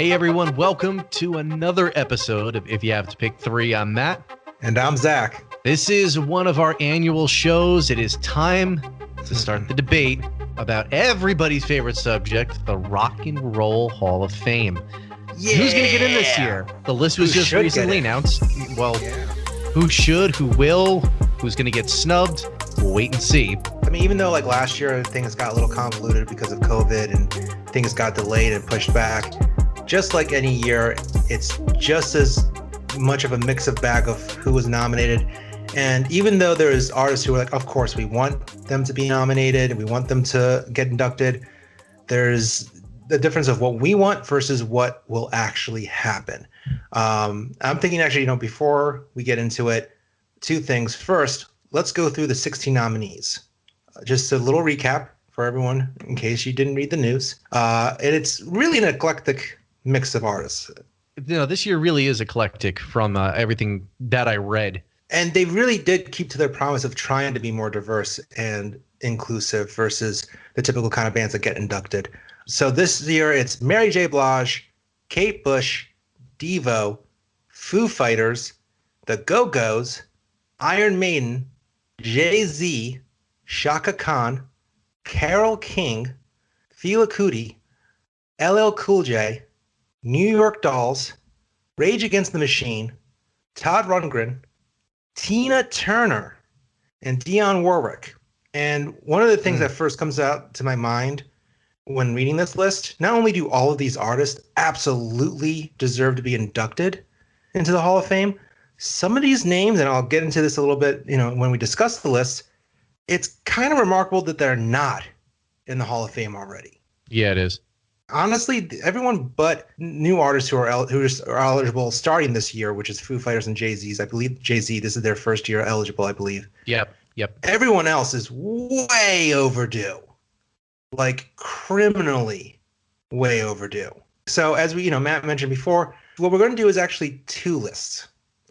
Hey everyone, welcome to another episode of If You Have to Pick Three. I'm Matt. And I'm Zach. This is one of our annual shows. It is time to start the debate about everybody's favorite subject, the Rock and Roll Hall of Fame. Yeah. Who's going to get in this year? The list was just recently announced. Well, who should, who will, who's going to get snubbed? We'll wait and see. I mean, even though like last year things got a little convoluted because of COVID and things got delayed and pushed back, just like any year, it's just as much of a mix of bag of who was nominated. And even though there's artists who are like, of course, we want them to be nominated and we want them to get inducted, there's the difference of what we want versus what will actually happen. I'm thinking actually, before we get into it, two things. First, let's go through the 16 nominees. Just a little recap for everyone in case you didn't read the news. And it's really an eclectic mix of artists. This year really is eclectic from everything that I read. And they really did keep to their promise of trying to be more diverse and inclusive versus the typical kind of bands that get inducted. So this year it's Mary J. Blige, Kate Bush, Devo, Foo Fighters, the Go-Gos, Iron Maiden, Jay-Z, Chaka Khan, Carole King, Felix Cootie, LL Cool J, New York Dolls, Rage Against the Machine, Todd Rundgren, Tina Turner, and Dionne Warwick. And one of the things that first comes out to my mind when reading this list, not only do all of these artists absolutely deserve to be inducted into the Hall of Fame, some of these names, and I'll get into this a little bit, when we discuss the list, it's kind of remarkable that they're not in the Hall of Fame already. Yeah, it is. Honestly, everyone but new artists who are eligible starting this year, which is Foo Fighters and Jay-Z's. I believe Jay-Z, this is their first year eligible, I believe. Yep. Everyone else is way overdue. Like criminally way overdue. So as we, Matt mentioned before, what we're going to do is actually two lists.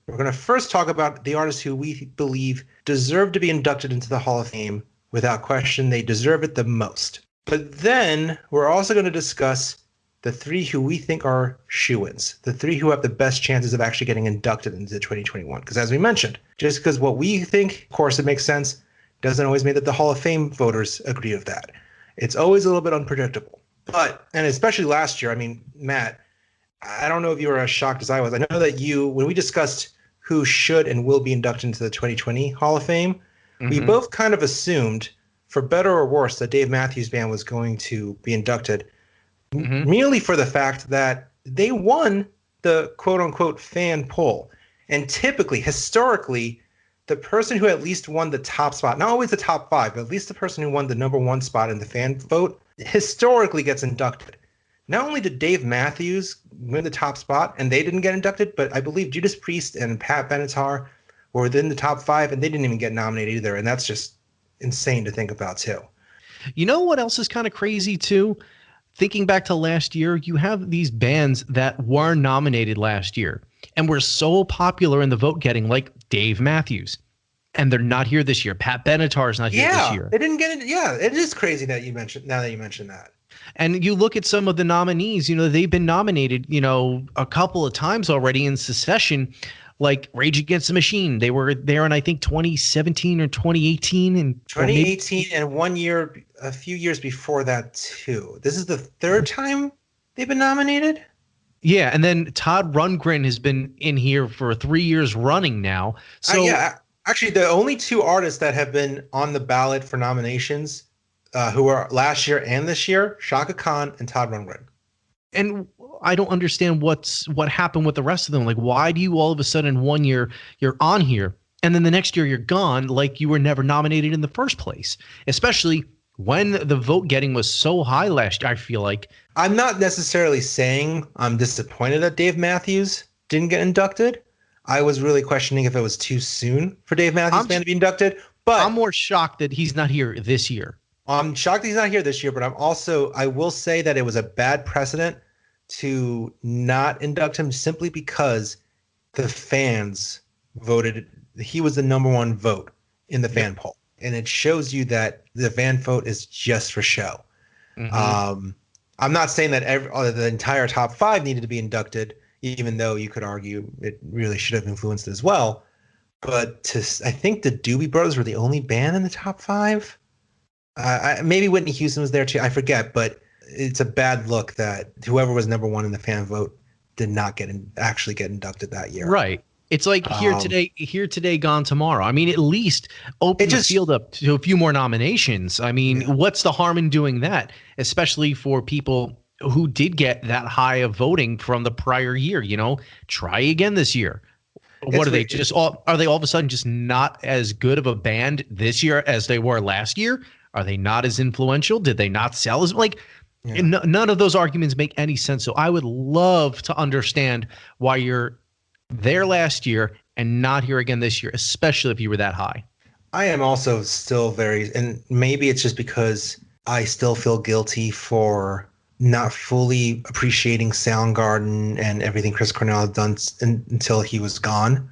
We're going to first talk about the artists who we believe deserve to be inducted into the Hall of Fame. Without question, they deserve it the most. But then we're also going to discuss the three who we think are shoo-ins, the three who have the best chances of actually getting inducted into 2021. Because as we mentioned, just because what we think, of course, it makes sense, doesn't always mean that the Hall of Fame voters agree with that. It's always a little bit unpredictable. But, and especially last year, I mean, Matt, I don't know if you were as shocked as I was. I know that when we discussed who should and will be inducted into the 2020 Hall of Fame, we both kind of assumed, for better or worse, that Dave Matthews Band was going to be inducted merely for the fact that they won the quote-unquote fan poll. And typically, historically, the person who at least won the top spot, not always the top five, but at least the person who won the number one spot in the fan vote, historically gets inducted. Not only did Dave Matthews win the top spot, and they didn't get inducted, but I believe Judas Priest and Pat Benatar were within the top five, and they didn't even get nominated either. And that's just insane to think about, too. You know what else is kind of crazy, too? Thinking back to last year, you have these bands that were nominated last year and were so popular in the vote getting, like Dave Matthews. And they're not here this year. Pat Benatar is not here this year. They didn't get it. Yeah, it is crazy that you mentioned that. And you look at some of the nominees, they've been nominated, a couple of times already in succession, like Rage Against the Machine. They were there in, I think, 2017 or 2018. And 2018 and 1 year, a few years before that, too. This is the third time they've been nominated? Yeah, and then Todd Rundgren has been in here for 3 years running now. So actually, the only two artists that have been on the ballot for nominations who are last year and this year, Chaka Khan and Todd Rundgren. And I don't understand what happened with the rest of them. Like, why do you all of a sudden 1 year you're on here and then the next year you're gone like you were never nominated in the first place? Especially when the vote getting was so high last year, I feel like. I'm not necessarily saying I'm disappointed that Dave Matthews didn't get inducted. I was really questioning if it was too soon for Dave Matthews Band to be inducted. But I'm more shocked that he's not here this year. I'm shocked he's not here this year, but I will say that it was a bad precedent to not induct him simply because the fans voted. He was the number one vote in the fan poll. And it shows you that the fan vote is just for show. I'm not saying that the entire top five needed to be inducted, even though you could argue it really should have influenced it as well. But I think the Doobie Brothers were the only band in the top five. Maybe Whitney Houston was there too. I forget, but it's a bad look that whoever was number one in the fan vote did not actually get inducted that year. Right. It's like here today, gone tomorrow. I mean, at least open the field up to a few more nominations. I mean, what's the harm in doing that? Especially for people who did get that high of voting from the prior year. You know, try again this year. What are they just all? Are they all of a sudden just not as good of a band this year as they were last year? Are they not as influential? Did they not sell as like? Yeah. None of those arguments make any sense. So I would love to understand why you're there last year and not here again this year, especially if you were that high. I am also still and maybe it's just because I still feel guilty for not fully appreciating Soundgarden and everything Chris Cornell had done until he was gone.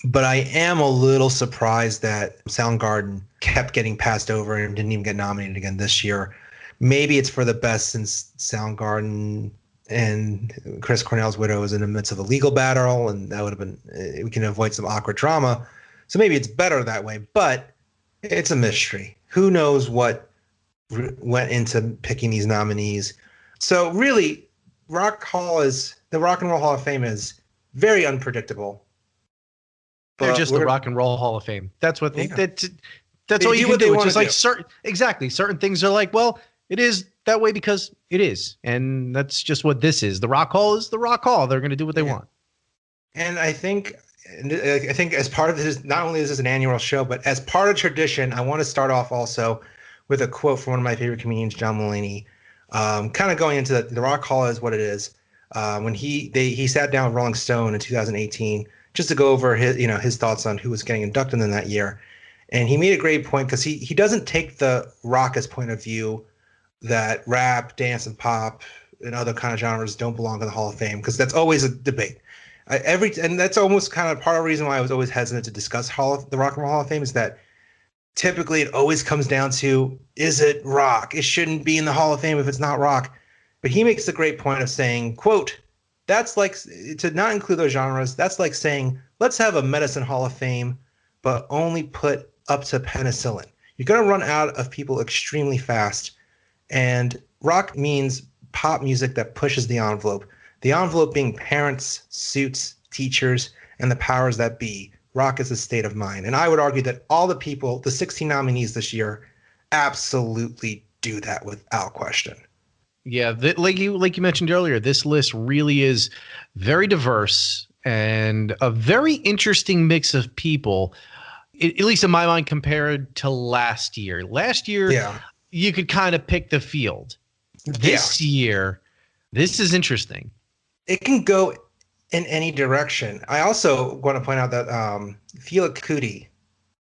But I am a little surprised that Soundgarden kept getting passed over and didn't even get nominated again this year. Maybe it's for the best since Soundgarden and Chris Cornell's widow is in the midst of a legal battle, and that would have been, we can avoid some awkward drama. So maybe it's better that way, but it's a mystery. Who knows what went into picking these nominees? So really, the Rock and Roll Hall of Fame is very unpredictable. They're just the Rock and Roll Hall of Fame. That's what that's all you can do. It's just like certain things are like, well, it is that way because it is, and that's just what this is. The Rock Hall is the Rock Hall. They're going to do what they want. And I think as part of this, not only is this an annual show, but as part of tradition, I want to start off also with a quote from one of my favorite comedians, John Mulaney. Kind of going into the Rock Hall is what it is. When he sat down with Rolling Stone in 2018 just to go over his thoughts on who was getting inducted in that year, and he made a great point because he doesn't take the rockist point of view that rap, dance, and pop and other kind of genres don't belong in the Hall of Fame, because that's always a debate. And that's almost kind of part of the reason why I was always hesitant to discuss the Rock and Roll Hall of Fame, is that typically it always comes down to, is it rock? It shouldn't be in the Hall of Fame if it's not rock. But he makes the great point of saying, quote, that's like, to not include those genres, that's like saying, let's have a medicine Hall of Fame, but only put up to penicillin. You're going to run out of people extremely fast. And rock means pop music that pushes the envelope. The envelope being parents, suits, teachers, and the powers that be. Rock is a state of mind. And I would argue that all the 16 nominees this year, absolutely do that without question. Yeah, like you mentioned earlier, this list really is very diverse and a very interesting mix of people, at least in my mind, compared to last year. Last year, you could kind of pick the field. This year, this is interesting. It can go in any direction. I also want to point out that Felix Cootie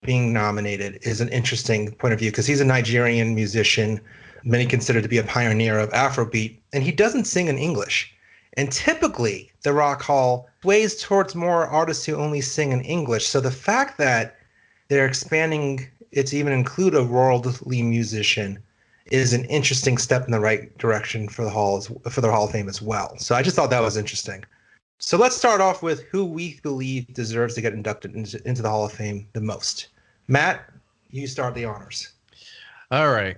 being nominated is an interesting point of view, because he's a Nigerian musician, many consider to be a pioneer of Afrobeat, and he doesn't sing in English. And typically, the Rock Hall sways towards more artists who only sing in English. So the fact that they're expanding it to even include a worldly musician is an interesting step in the right direction for the Hall of Fame as well. So I just thought that was interesting. So let's start off with who we believe deserves to get inducted into the Hall of Fame the most. Matt, you start the honors. All right.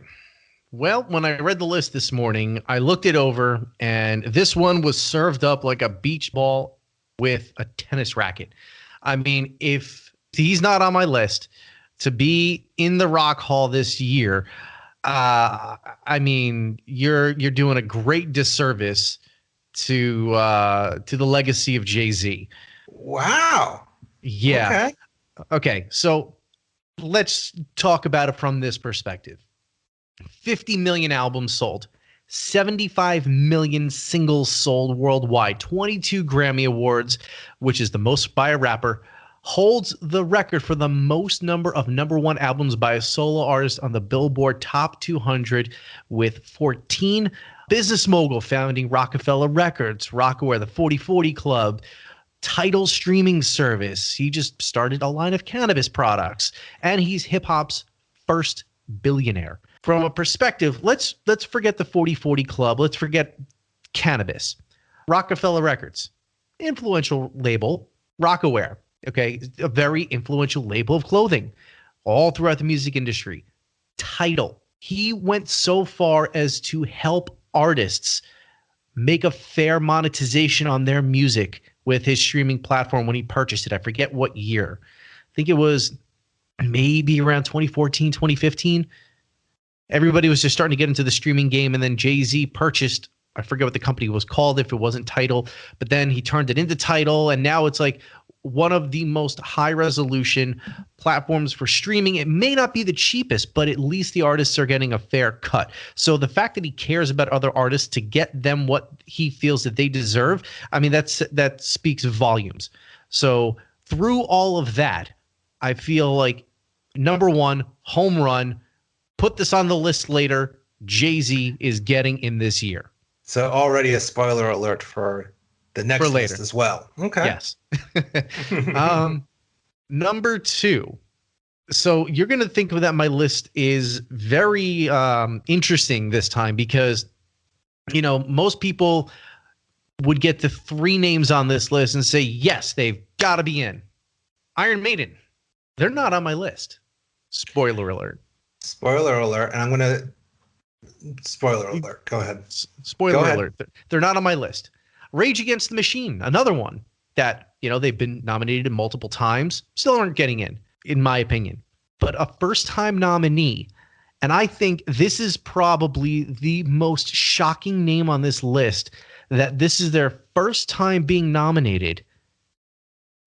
Well, when I read the list this morning, I looked it over, and this one was served up like a beach ball with a tennis racket. I mean, if he's not on my list to be in the Rock Hall this year, I mean, you're doing a great disservice to the legacy of Jay-Z. Wow. Yeah. Okay. So let's talk about it from this perspective. 50 million albums sold, 75 million singles sold worldwide, 22 Grammy Awards, which is the most by a rapper, holds the record for the most number of number one albums by a solo artist on the Billboard Top 200 with 14. Business mogul founding Rockefeller Records, Rockaware, the 40/40 Club, Tidal streaming service. He just started a line of cannabis products, and he's hip-hop's first billionaire. from a perspective, let's forget the 40/40 Club. Let's forget cannabis. Rockefeller Records, influential label, Rockaware. Okay, a very influential label of clothing all throughout the music industry. Tidal. He went so far as to help artists make a fair monetization on their music with his streaming platform when he purchased it. I forget what year. I think it was maybe around 2014, 2015. Everybody was just starting to get into the streaming game, and then Jay-Z purchased, I forget what the company was called, if it wasn't Tidal, but then he turned it into Tidal, and now it's like one of the most high-resolution platforms for streaming. It may not be the cheapest, but at least the artists are getting a fair cut. So the fact that he cares about other artists to get them what he feels that they deserve, I mean, that speaks volumes. So through all of that, I feel like, number one, home run, put this on the list later, Jay-Z is getting in this year. So already a spoiler alert for the next list as well. Okay. Yes. Number two. So you're going to think that my list is very interesting this time because, you know, most people would get the three names on this list and say, yes, they've got to be in. Iron Maiden. They're not on my list. Spoiler alert. Spoiler alert. And I'm going to spoiler alert. Go ahead. Spoiler alert. They're not on my list. Rage Against the Machine, another one that, you know, they've been nominated multiple times, still aren't getting in my opinion. But a first-time nominee, and I think this is probably the most shocking name on this list, that this is their first time being nominated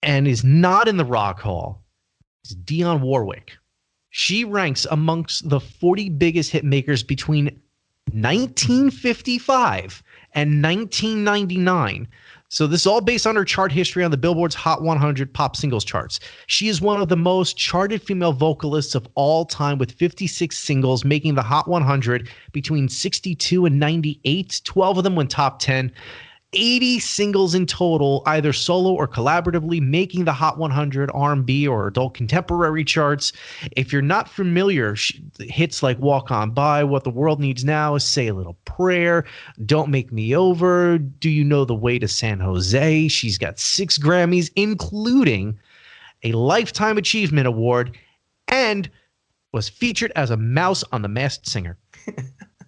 and is not in the Rock Hall, is Dionne Warwick. She ranks amongst the 40 biggest hit makers between 1955 and 1999. So this is all based on her chart history on the Billboard's Hot 100 pop singles charts. She is one of the most charted female vocalists of all time with 56 singles, making the Hot 100 between 62 and 98. 12 of them went top 10. 80 singles in total, either solo or collaboratively, making the Hot 100 R&B or adult contemporary charts. If you're not familiar, hits like Walk On By, What the World Needs Now is Say a Little Prayer, Don't Make Me Over, Do You Know the Way to San Jose? She's got 6 Grammys, including a Lifetime Achievement Award, and was featured as a mouse on The Masked Singer.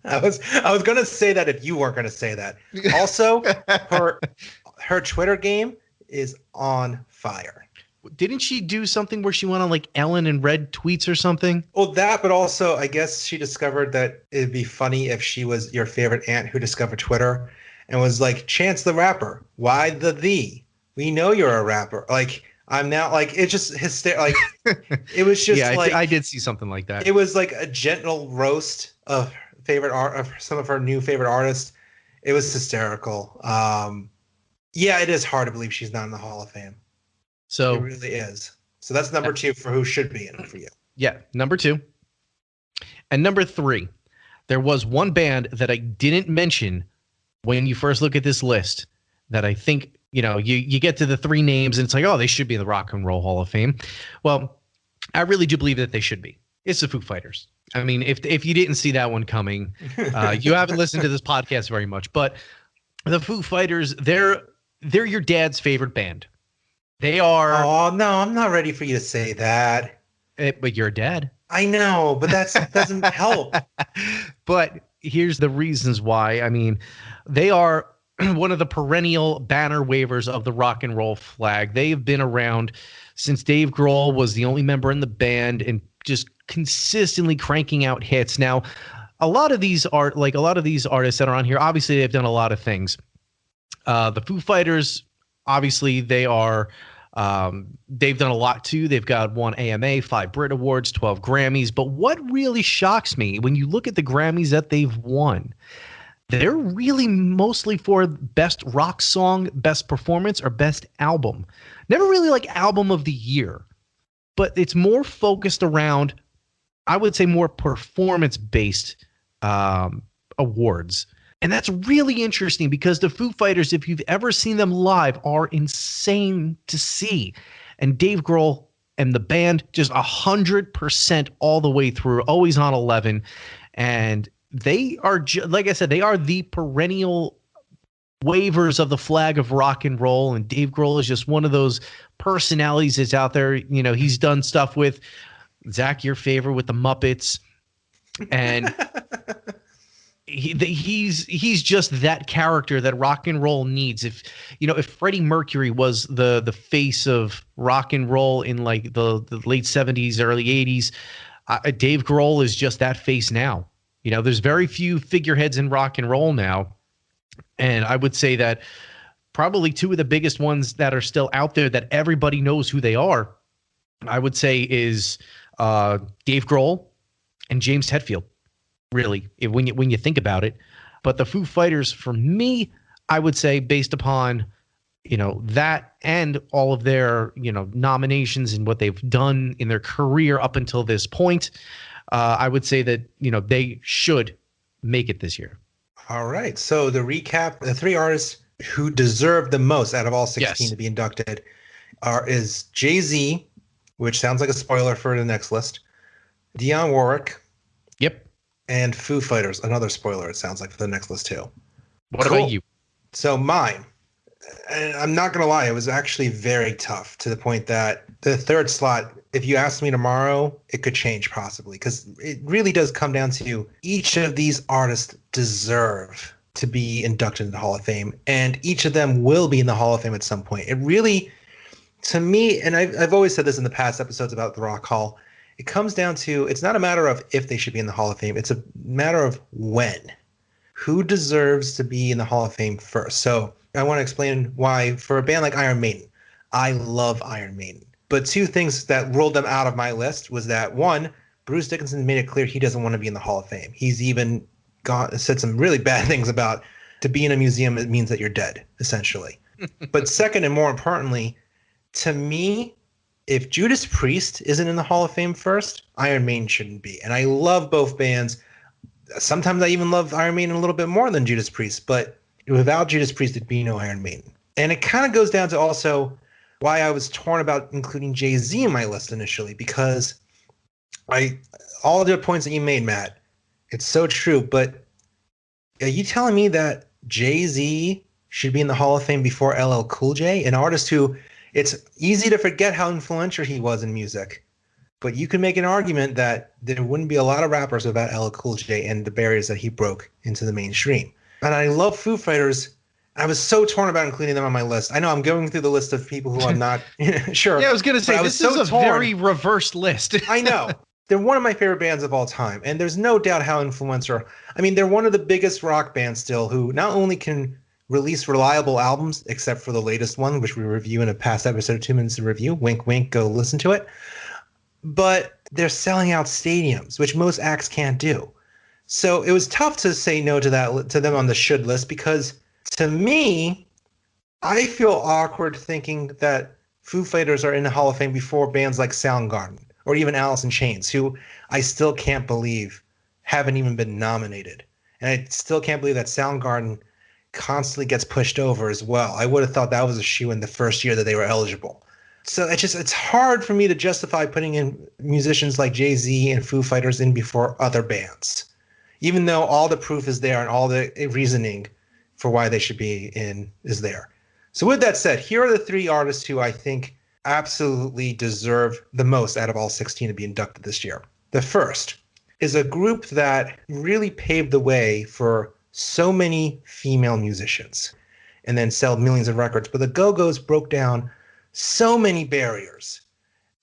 I was going to say that if you weren't going to say that. Also, her Twitter game is on fire. Didn't she do something where she went on like Ellen and read tweets or something? Well, that, but also I guess she discovered that it'd be funny if she was your favorite aunt who discovered Twitter and was like, Chance the Rapper, why the thee? We know you're a rapper. Like, I'm now like, it's just hysterical. Like, it was just yeah, like, I did see something like that. It was like a gentle roast of favorite art of some of her new favorite artists. It was hysterical. Yeah, it is hard to believe she's not in the Hall of Fame. So it really is. So that's number 2 for who should be in it for you. Yeah, number 2. And number 3, there was one band that I didn't mention when you first look at this list that I think, you know, you get to the 3 names and it's like, oh, they should be in the Rock and Roll Hall of Fame. Well, I really do believe that they should be. It's the Foo Fighters. I mean, if you didn't see that one coming, you haven't listened to this podcast very much. But the Foo Fighters, they're your dad's favorite band. They are. Oh no, I'm not ready for you to say that. But you're a dad. I know, but that doesn't help. But here's the reasons why. I mean, they are one of the perennial banner wavers of the rock and roll flag. They've been around since Dave Grohl was the only member in the band and just consistently cranking out hits. Now, a lot of these artists that are on here, obviously they've done a lot of things. The Foo Fighters, obviously they've done a lot too. They've got 1 AMA, 5 Brit Awards, 12 Grammys. But what really shocks me when you look at the Grammys that they've won, they're really mostly for best rock song, best performance, or best album. Never really like album of the year, but it's more focused around, I would say, more performance-based awards. And that's really interesting because the Foo Fighters, if you've ever seen them live, are insane to see. And Dave Grohl and the band just 100% all the way through, always on 11. And they are, like I said, they are the perennial wavers of the flag of rock and roll. And Dave Grohl is just one of those personalities that's out there. You know, he's done stuff with Zach, your favorite, with the Muppets. And he's just that character that rock and roll needs. If Freddie Mercury was the face of rock and roll in like the late 70s, early 80s, Dave Grohl is just that face now. You know, there's very few figureheads in rock and roll now. And I would say that probably two of the biggest ones that are still out there that everybody knows who they are, I would say, is Dave Grohl and James Hetfield, really, when you think about it. But the Foo Fighters, for me, I would say, based upon, that and all of their, nominations and what they've done in their career up until this point, I would say that, they should make it this year. All right. So to recap, the three artists who deserve the most out of all 16 to be inducted is Jay-Z, which sounds like a spoiler for the next list, Dionne Warwick. Yep. And Foo Fighters, another spoiler, it sounds like, for the next list too. What about you? So mine, and I'm not going to lie, it was actually very tough, to the point that the third slot, if you asked me tomorrow, it could change possibly, because it really does come down to each of these artists deserve to be inducted into the Hall of Fame, and each of them will be in the Hall of Fame at some point. It really, to me, and I've always said this in the past episodes about the Rock Hall, it comes down to, it's not a matter of if they should be in the Hall of Fame. It's a matter of when. Who deserves to be in the Hall of Fame first? So I want to explain why, for a band like Iron Maiden, I love Iron Maiden. But two things that ruled them out of my list was that, one, Bruce Dickinson made it clear he doesn't want to be in the Hall of Fame. He's even said some really bad things about, to be in a museum, it means that you're dead, essentially. But second, and more importantly, to me, if Judas Priest isn't in the Hall of Fame first, Iron Maiden shouldn't be. And I love both bands. Sometimes I even love Iron Maiden a little bit more than Judas Priest. But without Judas Priest, there'd be no Iron Maiden. And it kind of goes down to also why I was torn about including Jay-Z in my list initially. Because all of the points that you made, Matt, it's so true. But are you telling me that Jay-Z should be in the Hall of Fame before LL Cool J, an artist who... It's easy to forget how influential he was in music, but you can make an argument that there wouldn't be a lot of rappers without LL Cool J and the barriers that he broke into the mainstream. And I love Foo Fighters. I was so torn about including them on my list. I know I'm going through the list of people who I'm not sure. Yeah, I was going to say, this is a very reversed list. I know. They're one of my favorite bands of all time, and there's no doubt how influential. I mean, they're one of the biggest rock bands still, who not only can release reliable albums, except for the latest one, which we review in a past episode, 2 Minutes to Review. Wink, wink, go listen to it. But they're selling out stadiums, which most acts can't do. So it was tough to say no to them on the should list, because to me, I feel awkward thinking that Foo Fighters are in the Hall of Fame before bands like Soundgarden or even Alice in Chains, who I still can't believe haven't even been nominated. And I still can't believe that Soundgarden constantly gets pushed over as well. I would have thought that was a shoe in the first year that they were eligible. So it's hard for me to justify putting in musicians like Jay-Z and Foo Fighters in before other bands, even though all the proof is there and all the reasoning for why they should be in is there. So with that said, here are the three artists who I think absolutely deserve the most out of all 16 to be inducted this year. The first is a group that really paved the way for so many female musicians and then sell millions of records. But the Go-Gos broke down so many barriers.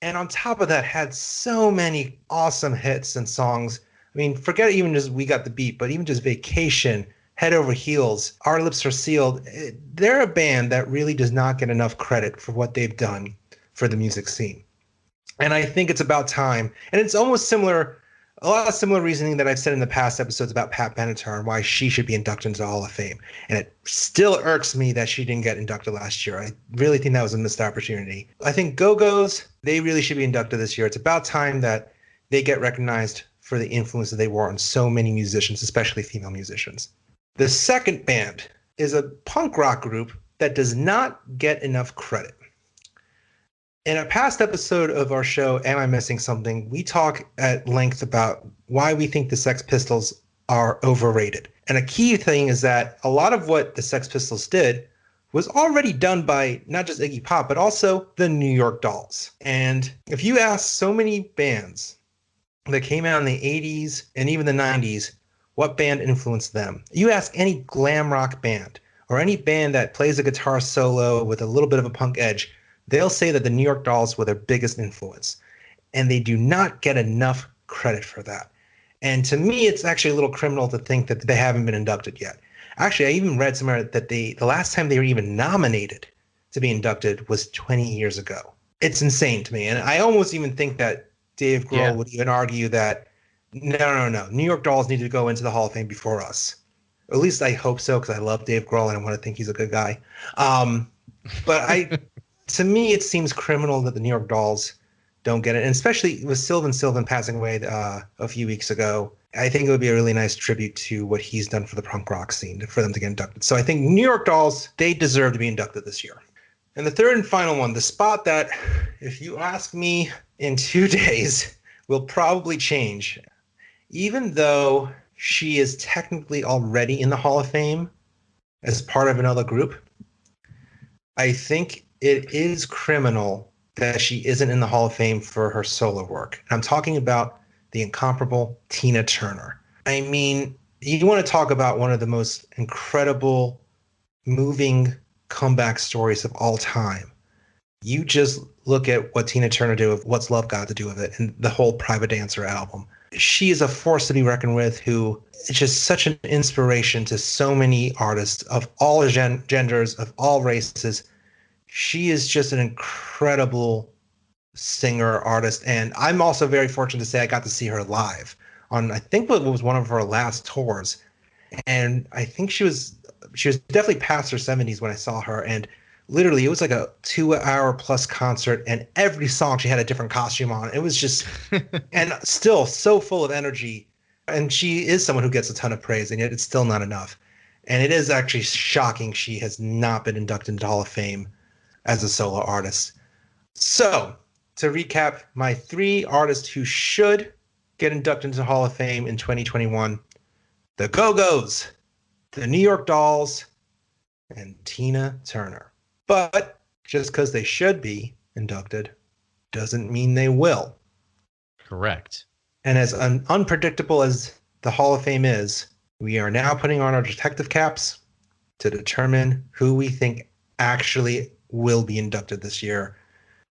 And on top of that, had so many awesome hits and songs. I mean, forget even just We Got the Beat, but even just Vacation, Head Over Heels, Our Lips Are Sealed. They're a band that really does not get enough credit for what they've done for the music scene. And I think it's about time. And it's almost similar, a lot of similar reasoning that I've said in the past episodes about Pat Benatar and why she should be inducted into the Hall of Fame. And it still irks me that she didn't get inducted last year. I really think that was a missed opportunity. I think Go-Gos, they really should be inducted this year. It's about time that they get recognized for the influence that they were on so many musicians, especially female musicians. The second band is a punk rock group that does not get enough credit. In a past episode of our show, Am I Missing Something? We talk at length about why we think the Sex Pistols are overrated. And a key thing is that a lot of what the Sex Pistols did was already done by not just Iggy Pop, but also the New York Dolls. And if you ask so many bands that came out in the 80s and even the 90s, what band influenced them? You ask any glam rock band or any band that plays a guitar solo with a little bit of a punk edge, they'll say that the New York Dolls were their biggest influence. And they do not get enough credit for that. And to me, it's actually a little criminal to think that they haven't been inducted yet. Actually, I even read somewhere that the last time they were even nominated to be inducted was 20 years ago. It's insane to me. And I almost even think that Dave Grohl would even argue that, no. New York Dolls need to go into the Hall of Fame before us. At least I hope so, because I love Dave Grohl and I want to think he's a good guy. But to me, it seems criminal that the New York Dolls don't get it. And especially with Sylvan passing away a few weeks ago, I think it would be a really nice tribute to what he's done for the punk rock scene for them to get inducted. So I think New York Dolls, they deserve to be inducted this year. And the third and final one, the spot that, if you ask me in 2 days, will probably change. Even though she is technically already in the Hall of Fame as part of another group, I think it is criminal that she isn't in the Hall of Fame for her solo work. I'm talking about the incomparable Tina Turner. I mean, you want to talk about one of the most incredible, moving comeback stories of all time. You just look at what Tina Turner did with What's Love Got to Do with It and the whole Private Dancer album. She is a force to be reckoned with, who is just such an inspiration to so many artists of all genders, of all races. She is just an incredible singer, artist, and I'm also very fortunate to say I got to see her live on, I think what was one of her last tours, and I think she was definitely past her 70s when I saw her, and literally it was like a 2-hour plus concert, and every song she had a different costume on. It was just and still so full of energy, and she is someone who gets a ton of praise, and yet it's still not enough. And it is actually shocking she has not been inducted into the Hall of Fame as a solo artist. So, to recap, my 3 artists who should get inducted into the Hall of Fame in 2021, the Go-Gos, the New York Dolls, and Tina Turner. But just because they should be inducted doesn't mean they will. Correct. And as unpredictable as the Hall of Fame is, we are now putting on our detective caps to determine who we think actually will be inducted this year.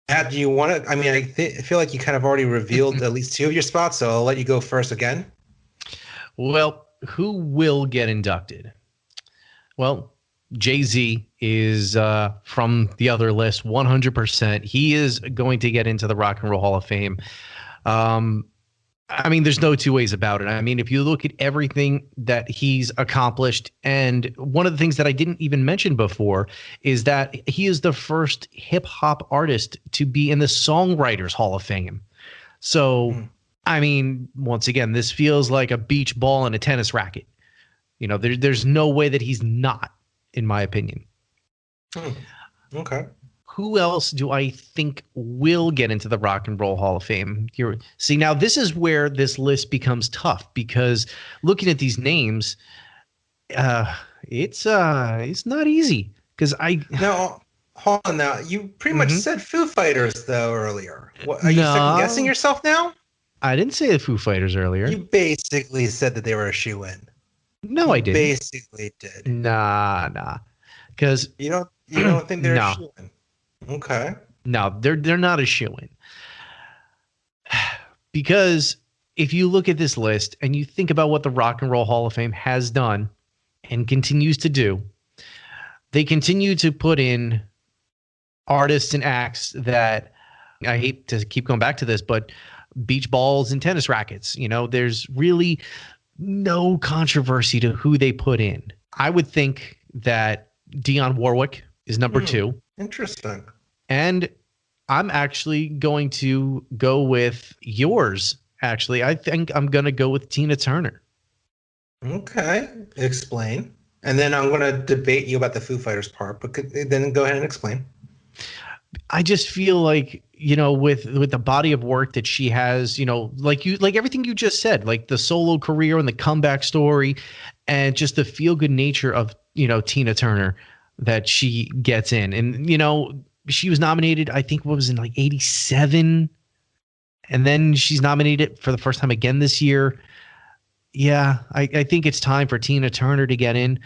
Matt, do you want to? I mean, I feel like you kind of already revealed at least 2 of your spots, so I'll let you go first again. Well, who will get inducted? Well, Jay-Z is from the other list, 100%. He is going to get into the Rock and Roll Hall of Fame. I mean, there's no 2 ways about it. I mean, if you look at everything that he's accomplished, and one of the things that I didn't even mention before is that he is the first hip hop artist to be in the Songwriters Hall of Fame. So, I mean, once again, this feels like a beach ball and a tennis racket. You know, there's no way that he's not, in my opinion. Okay. Who else do I think will get into the Rock and Roll Hall of Fame? See, now this is where this list becomes tough, because looking at these names, it's not easy. Because Now, hold on. Now, you pretty much said Foo Fighters though earlier. What, are you second guessing yourself now? I didn't say the Foo Fighters earlier. You basically said that they were a shoe-in. No, I didn't. Basically did. Nah. Because you don't think they're a shoe-in. Okay. No, they're not a shoo-in. Because if you look at this list and you think about what the Rock and Roll Hall of Fame has done and continues to do, they continue to put in artists and acts that, I hate to keep going back to this, but beach balls and tennis rackets. You know, there's really no controversy to who they put in. I would think that Dionne Warwick is number 2. Interesting. And I'm actually going to go with yours. Actually, I think I'm going to go with Tina Turner. Okay. Explain. And then I'm going to debate you about the Foo Fighters part, but then go ahead and explain. I just feel like, with the body of work that she has, like everything you just said, like the solo career and the comeback story, and just the feel good nature of, Tina Turner that she gets in. And, she was nominated, I think, what was in like 87. And then she's nominated for the first time again this year. Yeah, I think it's time for Tina Turner to get in.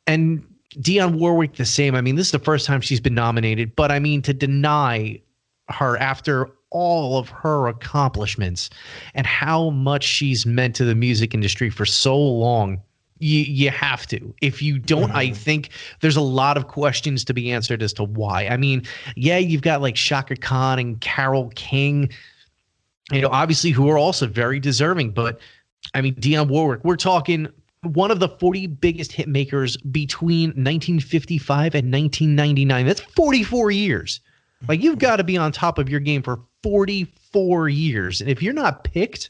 And Dionne Warwick the same. I mean, this is the first time she's been nominated, but I mean, to deny her after all of her accomplishments and how much she's meant to the music industry for so long, you have to. If you don't, I think there's a lot of questions to be answered as to why. I mean, yeah, you've got like Chaka Khan and Carole King, obviously, who are also very deserving, but I mean, Dionne Warwick, we're talking one of the 40 biggest hit makers between 1955 and 1999. That's 44 years. Like, you've got to be on top of your game for 44 years. And if you're not picked,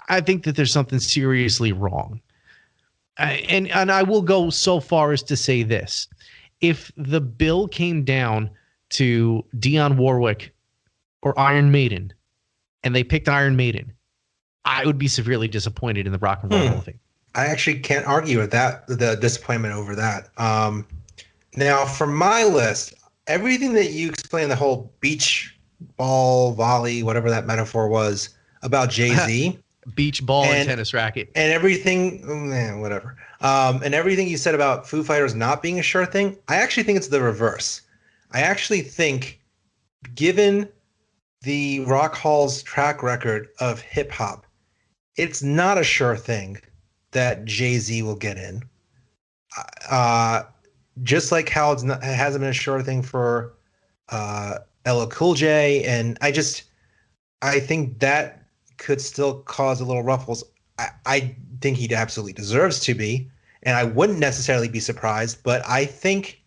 I think that there's something seriously wrong. And I will go so far as to say this. If the bill came down to Dionne Warwick or Iron Maiden, and they picked Iron Maiden, I would be severely disappointed in the Rock and Roll Hall of Fame. I actually can't argue with that, the disappointment over that. Now, for my list, everything that you explained, the whole beach ball, volley, whatever that metaphor was, about Jay-Z. Beach ball and tennis racket. And everything, whatever. And everything you said about Foo Fighters not being a sure thing, I actually think it's the reverse. I actually think, given the Rock Hall's track record of hip-hop, it's not a sure thing that Jay-Z will get in. Just like how it hasn't been a sure thing for LL Cool J. And I think that could still cause a little ruffles. I think he absolutely deserves to be, and I wouldn't necessarily be surprised, but I think,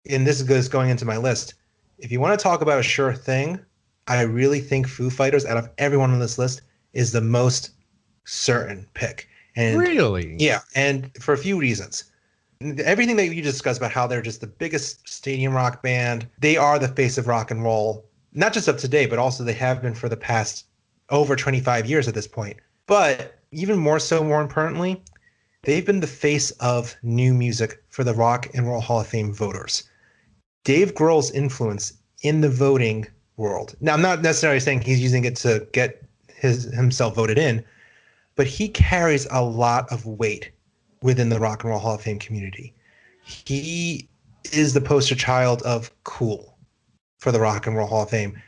and this is going into my list, if you want to talk about a sure thing, I really think Foo Fighters, out of everyone on this list, is the most certain pick. And really? Yeah, and for a few reasons. Everything that you discussed about how they're just the biggest stadium rock band, they are the face of rock and roll, not just of today, but also they have been for the past over 25 years at this point. But even more so, more importantly, they've been the face of new music for the Rock and Roll Hall of Fame voters. Dave Grohl's influence in the voting world. Now, I'm not necessarily saying he's using it to get himself voted in, but he carries a lot of weight within the Rock and Roll Hall of Fame community. He is the poster child of cool for the Rock and Roll Hall of Fame,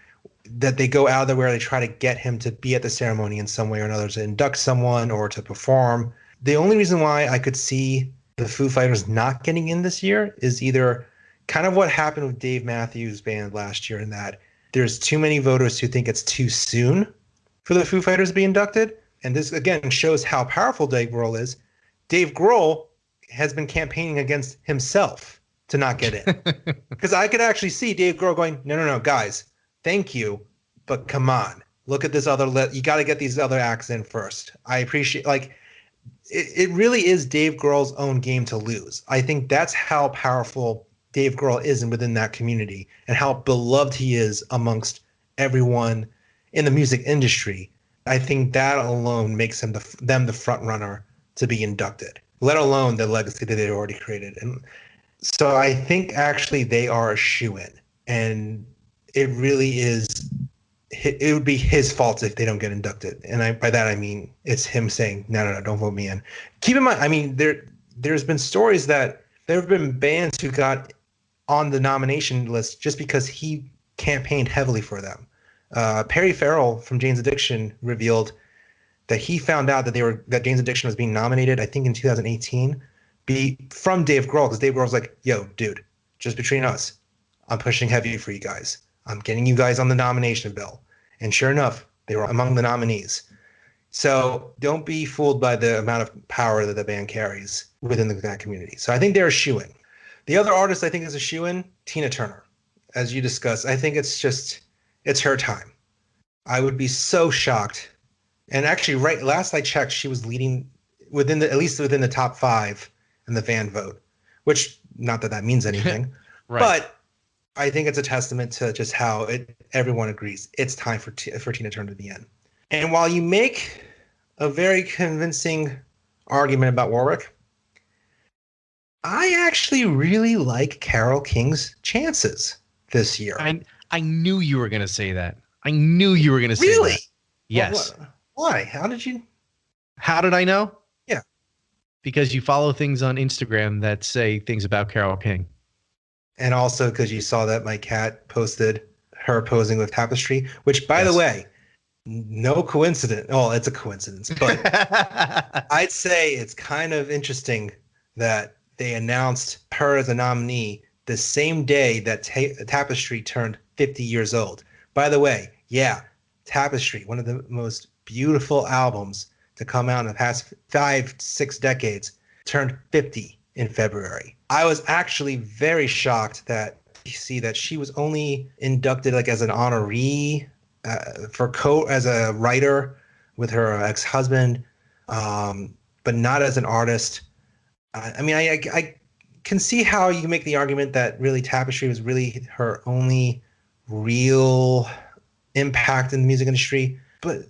that they go out of their way, they try to get him to be at the ceremony in some way or another, to induct someone or to perform. The only reason why I could see the Foo Fighters not getting in this year is either kind of what happened with Dave Matthews Band last year, in that there's too many voters who think it's too soon for the Foo Fighters to be inducted. And this, again, shows how powerful Dave Grohl is. Dave Grohl has been campaigning against himself to not get in. Because I could actually see Dave Grohl going, no, guys, thank you, but come on. Look at this other you got to get these other acts in first. I appreciate, it really is Dave Grohl's own game to lose. I think that's how powerful Dave Grohl is within that community, and how beloved he is amongst everyone in the music industry. I think that alone makes him them the front runner to be inducted, let alone the legacy that they already created. And so I think actually they are a shoo-in, and it really is. It would be his fault if they don't get inducted, and by that I mean it's him saying, no, don't vote me in. Keep in mind, I mean, there's been stories that there have been bands who got on the nomination list just because he campaigned heavily for them. Perry Farrell from Jane's Addiction revealed that he found out that Jane's Addiction was being nominated, I think in 2018, from Dave Grohl, because Dave Grohl's like, yo, dude, just between us, I'm pushing heavy for you guys. I'm getting you guys on the nomination bill. And sure enough, they were among the nominees. So don't be fooled by the amount of power that the band carries within that community. So I think they're a shoo-in. The other artist I think is a shoo-in, Tina Turner. As you discussed, I think it's her time. I would be so shocked. And actually, last I checked, she was leading at least within the top 5 in the fan vote, which, not that means anything. Right. But I think it's a testament to just how everyone agrees it's time for Tina Turner to be in. And while you make a very convincing argument about Warwick, I actually really like Carole King's chances this year. I knew you were going to say that. I knew you were going to say really? that. Yes. Why? How did you? How did I know? Yeah. Because you follow things on Instagram that say things about Carole King. And also because you saw that my cat posted her posing with Tapestry, which, by the way, no coincidence. Oh, it's a coincidence, but I'd say it's kind of interesting that they announced her as a nominee the same day that Tapestry turned 50 years old. By the way, yeah, Tapestry, one of the most beautiful albums to come out in the past 5-6 decades, turned 50 in February. I was actually very shocked that she was only inducted like as an honoree as a writer with her ex-husband, but not as an artist. I mean, I can see how you can make the argument that really Tapestry was really her only real impact in the music industry. But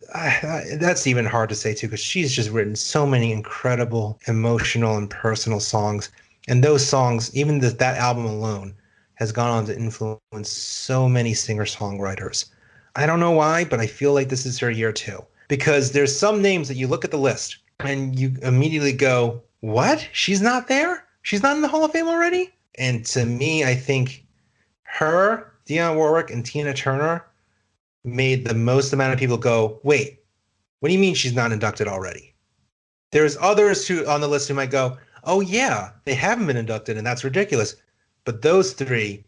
that's even hard to say, too, because she's just written so many incredible, emotional, and personal songs. And those songs, even that album alone, has gone on to influence so many singer-songwriters. I don't know why, but I feel like this is her year, too. Because there's some names that you look at the list and you immediately go, what? She's not there? She's not in the Hall of Fame already? And to me, I think her, Dionne Warwick, and Tina Turner made the most amount of people go, wait, what do you mean she's not inducted already? There's others who on the list who might go, oh yeah, they haven't been inducted and that's ridiculous. But those three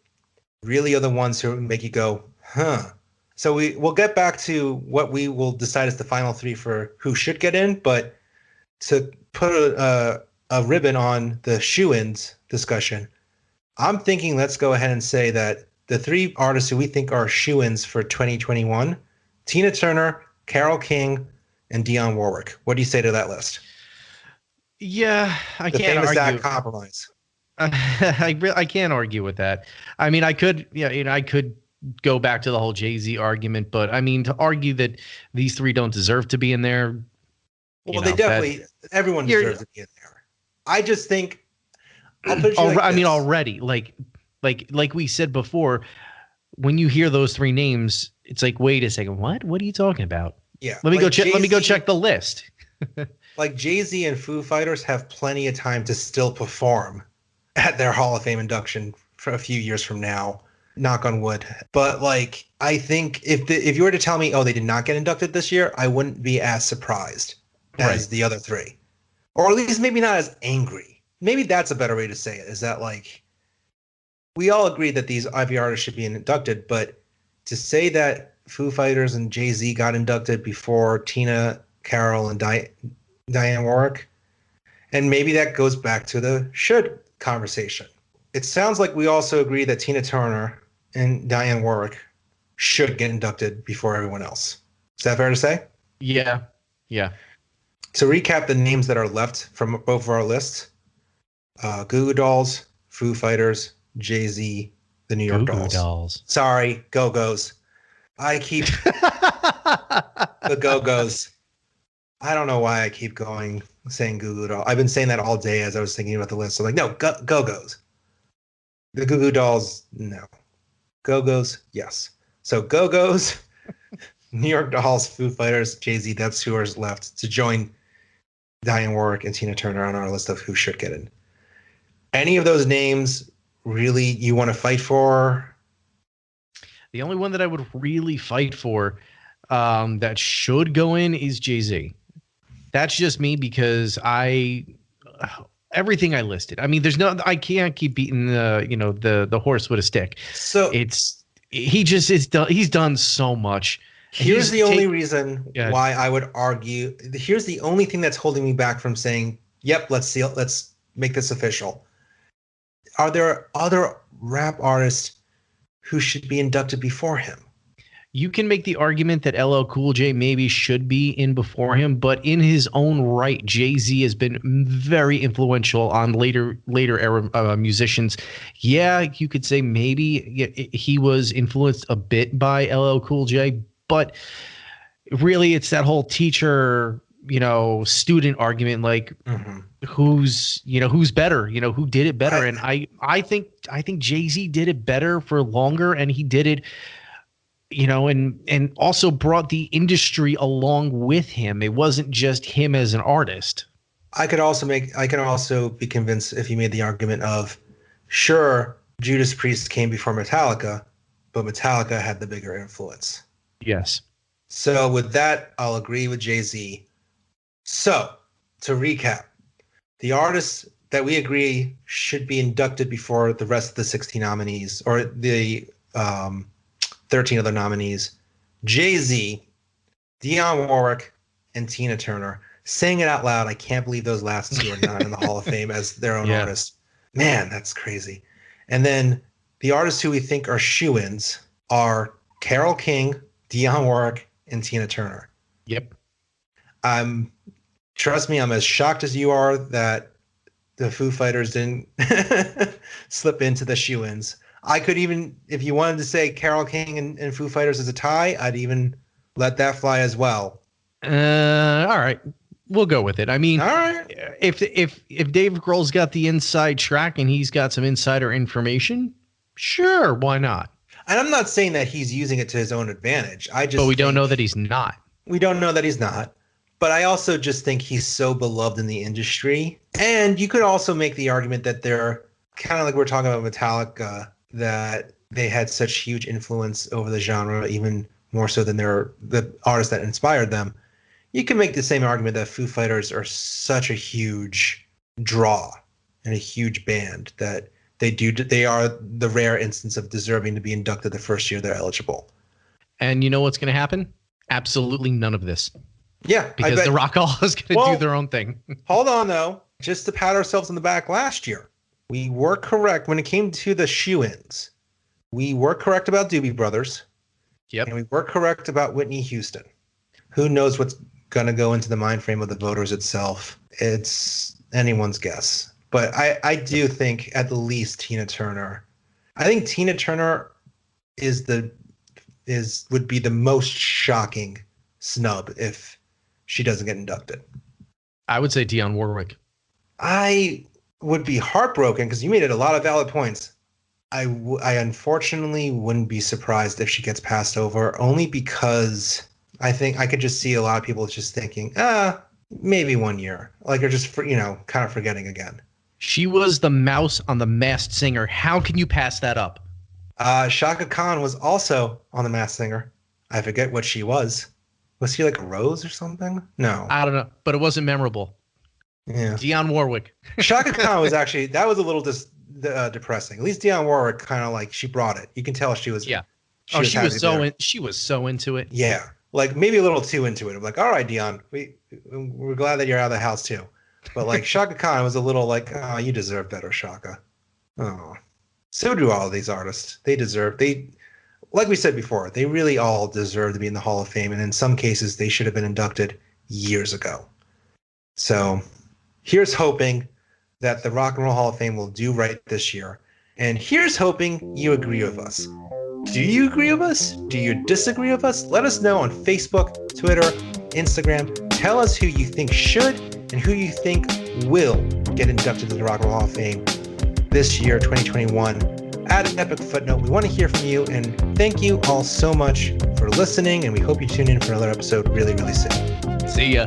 really are the ones who make you go, huh. So we'll get back to what we will decide as the final three for who should get in, but to put a ribbon on the shoo-ins discussion, I'm thinking let's go ahead and say that the three artists who we think are shoo-ins for 2021, Tina Turner, Carole King, and Dionne Warwick. What do you say to that list? Yeah, I the can't famous argue. Act compromise. I can't argue with that. I mean, I could go back to the whole Jay-Z argument, but I mean, to argue that these three don't deserve to be in there. Well, they definitely, everyone deserves to be in there. I just think, I'll put it like I this. mean, already, like we said before, when you hear those three names, it's like, wait a second, what? What are you talking about? Yeah. Let me go check. Let me go check the list. Like Jay-Z and Foo Fighters have plenty of time to still perform at their Hall of Fame induction for a few years from now. Knock on wood. But like, I think if you were to tell me, oh, they did not get inducted this year, I wouldn't be as surprised as the other three, or at least maybe not as angry. Maybe that's a better way to say it. Is that like, we all agree that these Ivy artists should be inducted, but to say that Foo Fighters and Jay-Z got inducted before Tina, Carole, and Dionne Warwick, and maybe that goes back to the should conversation. It sounds like we also agree that Tina Turner and Dionne Warwick should get inducted before everyone else. Is that fair to say? Yeah. To recap the names that are left from both of our lists, Goo Goo Dolls, Foo Fighters, Jay-Z, the New York Dolls. Sorry, Go-Gos. I keep the Go-Gos. I don't know why I keep saying Goo Goo Dolls. I've been saying that all day as I was thinking about the list. So like, no, Go-Gos. The Goo Goo Dolls, no. Go-Gos, yes. So Go-Gos, New York Dolls, Foo Fighters, Jay-Z, that's who is left to join Dionne Warwick and Tina Turner on our list of who should get in. Any of those names really you want to fight for? The only one that I would really fight for that should go in is Jay-Z. That's just me because everything I listed. I mean, I can't keep beating the horse with a stick. So he's done so much. Here's the only reason why I would argue. Here's the only thing that's holding me back from saying, yep, let's make this official. Are there other rap artists who should be inducted before him? You can make the argument that LL Cool J maybe should be in before him, but in his own right, Jay-Z has been very influential on later era musicians. Yeah, you could say maybe he was influenced a bit by LL Cool J, but really it's that whole teacher, student argument, like who's better, who did it better. And I think Jay-Z did it better for longer, and he did it, and also brought the industry along with him. It wasn't just him as an artist. I can also be convinced if you made the argument of, sure, Judas Priest came before Metallica, but Metallica had the bigger influence. Yes. So with that, I'll agree with Jay-Z. So to recap, the artists that we agree should be inducted before the rest of the 16 nominees, or the 13 other nominees: Jay-Z, Dionne Warwick, and Tina Turner. Saying it out loud, I can't believe those last two are not in the Hall of Fame as their own artists. Man, that's crazy. And then the artists who we think are shoo-ins are Carole King, Dionne Warwick, and Tina Turner. Yep. Trust me, I'm as shocked as you are that the Foo Fighters didn't slip into the shoo-ins. I could even, if you wanted to say Carole King and Foo Fighters as a tie, I'd even let that fly as well. All right. We'll go with it. I mean, all right. If Dave Grohl's got the inside track and he's got some insider information, sure, why not? And I'm not saying that he's using it to his own advantage. But we don't know that he's not. We don't know that he's not. But I also just think he's so beloved in the industry. And you could also make the argument that they're kind of like we're talking about Metallica, that they had such huge influence over the genre, even more so than the artists that inspired them. You can make the same argument that Foo Fighters are such a huge draw and a huge band that they are the rare instance of deserving to be inducted the first year they're eligible. And you know what's going to happen? Absolutely none of this. Yeah. Because the Rock Hall is going to do their own thing. Hold on, though. Just to pat ourselves on the back, last year, we were correct when it came to the shoo-ins. We were correct about Doobie Brothers. Yep. And we were correct about Whitney Houston. Who knows what's going to go into the mind frame of the voters itself? It's anyone's guess. But I do think at the least Tina Turner. I think Tina Turner would be the most shocking snub if she doesn't get inducted. I would say Dionne Warwick. I would be heartbroken because you made it a lot of valid points. I unfortunately wouldn't be surprised if she gets passed over, only because I think I could just see a lot of people just thinking, maybe 1 year. Like they're just, kind of forgetting again. She was the mouse on The Masked Singer. How can you pass that up? Chaka Khan was also on The Masked Singer. I forget what she was. Was she like a rose or something? No. I don't know, but it wasn't memorable. Yeah. Dionne Warwick. Chaka Khan was actually, that was a little depressing. At least Dionne Warwick kind of like, she brought it. You can tell she was. Yeah. She was so into it. Yeah. Like maybe a little too into it. I'm like, all right, Dionne, we're glad that you're out of the house too. But like Chaka Khan was a little like, oh, you deserve better, Chaka. Oh. So do all of these artists. Like we said before, they really all deserve to be in the Hall of Fame. And in some cases, they should have been inducted years ago. So here's hoping that the Rock and Roll Hall of Fame will do right this year. And here's hoping you agree with us. Do you agree with us? Do you disagree with us? Let us know on Facebook, Twitter, Instagram. Tell us who you think should and who you think will get inducted to the Rock and Roll Hall of Fame this year, 2021. Add an Epic Footnote. We want to hear from you, and thank you all so much for listening, and we hope you tune in for another episode really, really soon. See ya.